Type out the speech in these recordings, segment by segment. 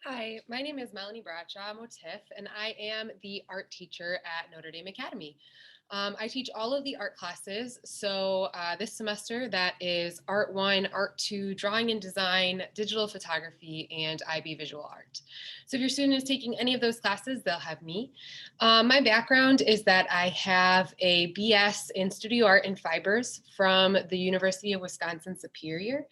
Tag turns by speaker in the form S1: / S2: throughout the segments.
S1: Hi, my name is Melanie Bradshaw, I'm Motif, and I am the art teacher at Notre Dame Academy. I teach all of the art classes. So this semester, that is Art 1, Art 2, Drawing and Design, Digital Photography, and IB Visual Art. So if your student is taking any of those classes, they'll have me. My background is that I have a BS in Studio Art and Fibers from the University of Wisconsin-Superior.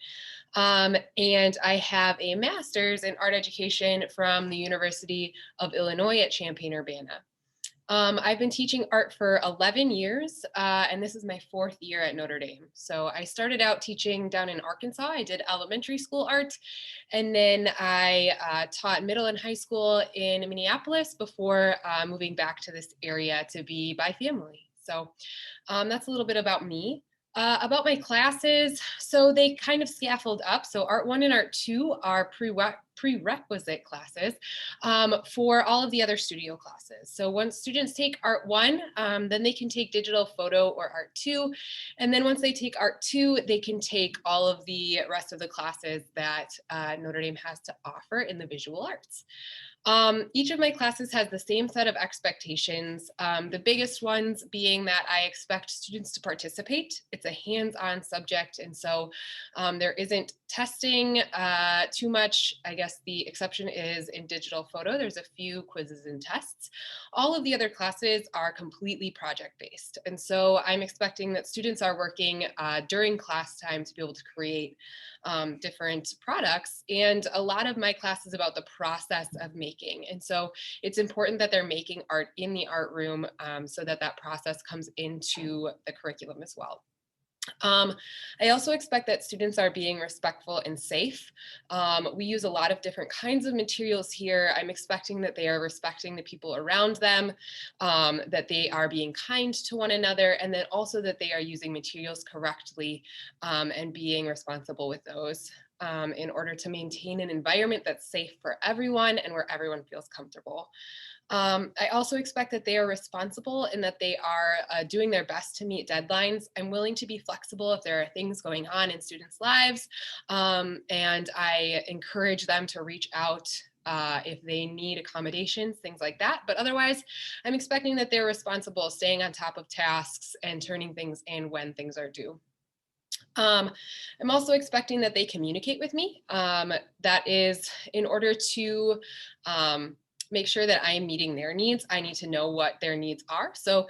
S1: And I have a master's in art education from the University of Illinois at Champaign-Urbana. I've been teaching art for 11 years, and this is my fourth year at Notre Dame. So I started out teaching down in Arkansas. I did elementary school art, and then I taught middle and high school in Minneapolis before moving back to this area to be by family. So that's a little bit about me. About my classes, so they kind of scaffold up. So Art 1 and Art 2 are prerequisite classes for all of the other studio classes. So once students take Art 1, then they can take Digital Photo or Art 2. And then once they take Art 2, they can take all of the rest of the classes that Notre Dame has to offer in the visual arts. Each of my classes has the same set of expectations, the biggest ones being that I expect students to participate. It's a hands-on subject, and so there isn't testing too much. I guess the exception is in digital photo. There's a few quizzes and tests. All of the other classes are completely project-based, and so I'm expecting that students are working during class time to be able to create different products. And a lot of my class is about the process of making. And so it's important that they're making art in the art room so that that process comes into the curriculum as well. I also expect that students are being respectful and safe. We use a lot of different kinds of materials here. I'm expecting that they are respecting the people around them, that they are being kind to one another, and then also that they are using materials correctly and being responsible with those in order to maintain an environment that's safe for everyone and where everyone feels comfortable. I also expect that they are responsible and that they are doing their best to meet deadlines. I'm willing to be flexible if there are things going on in students' lives, and I encourage them to reach out if they need accommodations, things like that. But otherwise, I'm expecting that they're responsible, staying on top of tasks and turning things in when things are due. I'm also expecting that they communicate with me. That is in order to make sure that I am meeting their needs. I need to know what their needs are. So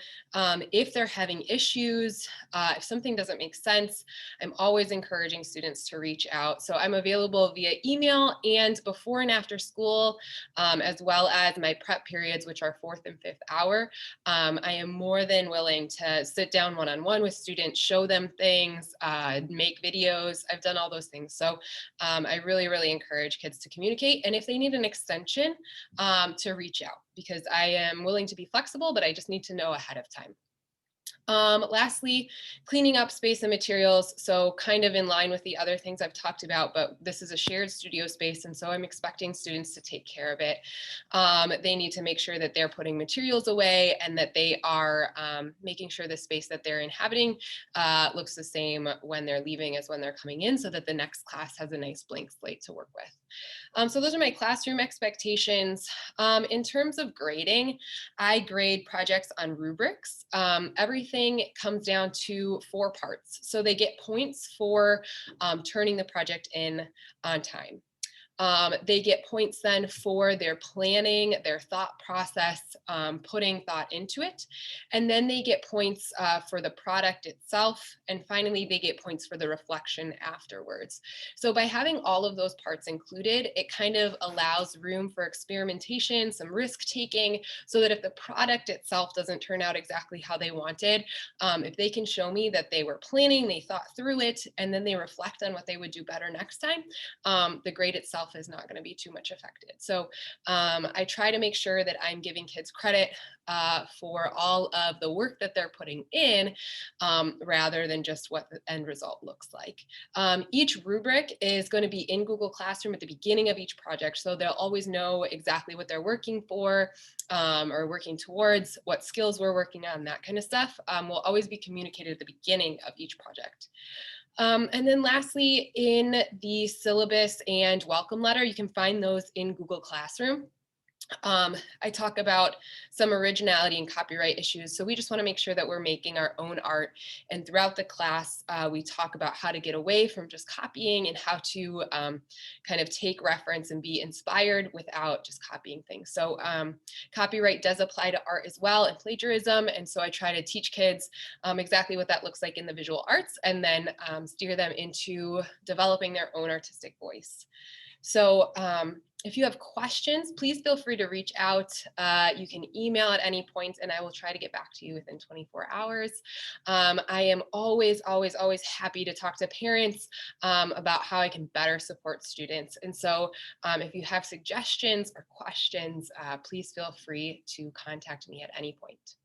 S1: if they're having issues, if something doesn't make sense, I'm always encouraging students to reach out. So I'm available via email and before and after school, as well as my prep periods, which are fourth and fifth hour. I am more than willing to sit down one-on-one with students, show them things, make videos. I've done all those things. So I really, really encourage kids to communicate. And if they need an extension, to reach out because I am willing to be flexible, but I just need to know ahead of time. Lastly, cleaning up space and materials. So kind of in line with the other things I've talked about, but this is a shared studio space. And so I'm expecting students to take care of it. They need to make sure that they're putting materials away and that they are making sure the space that they're inhabiting looks the same when they're leaving as when they're coming in so that the next class has a nice blank slate to work with. So those are my classroom expectations. In terms of grading, I grade projects on rubrics. Everything comes down to 4 parts. So they get points for turning the project in on time. They get points then for their planning, their thought process, putting thought into it. And then they get points for the product itself. And finally, they get points for the reflection afterwards. So by having all of those parts included, it kind of allows room for experimentation, some risk taking, so that if the product itself doesn't turn out exactly how they wanted, if they can show me that they were planning, they thought through it, and then they reflect on what they would do better next time, the grade itself is not going to be too much affected. So I try to make sure that I'm giving kids credit for all of the work that they're putting in rather than just what the end result looks like. Each rubric is going to be in Google Classroom at the beginning of each project, so they'll always know exactly what they're working for or working towards, what skills we're working on, that kind of stuff will always be communicated at the beginning of each project. And then lastly, in the syllabus and welcome letter, you can find those in Google Classroom. I talk about some originality and copyright issues. So we just want to make sure that we're making our own art. And throughout the class, we talk about how to get away from just copying and how to kind of take reference and be inspired without just copying things. So copyright does apply to art as well, and plagiarism. And so I try to teach kids exactly what that looks like in the visual arts, and then steer them into developing their own artistic voice. So if you have questions, please feel free to reach out. You can email at any point and I will try to get back to you within 24 hours. I am always, always, always happy to talk to parents about how I can better support students. And so if you have suggestions or questions, please feel free to contact me at any point.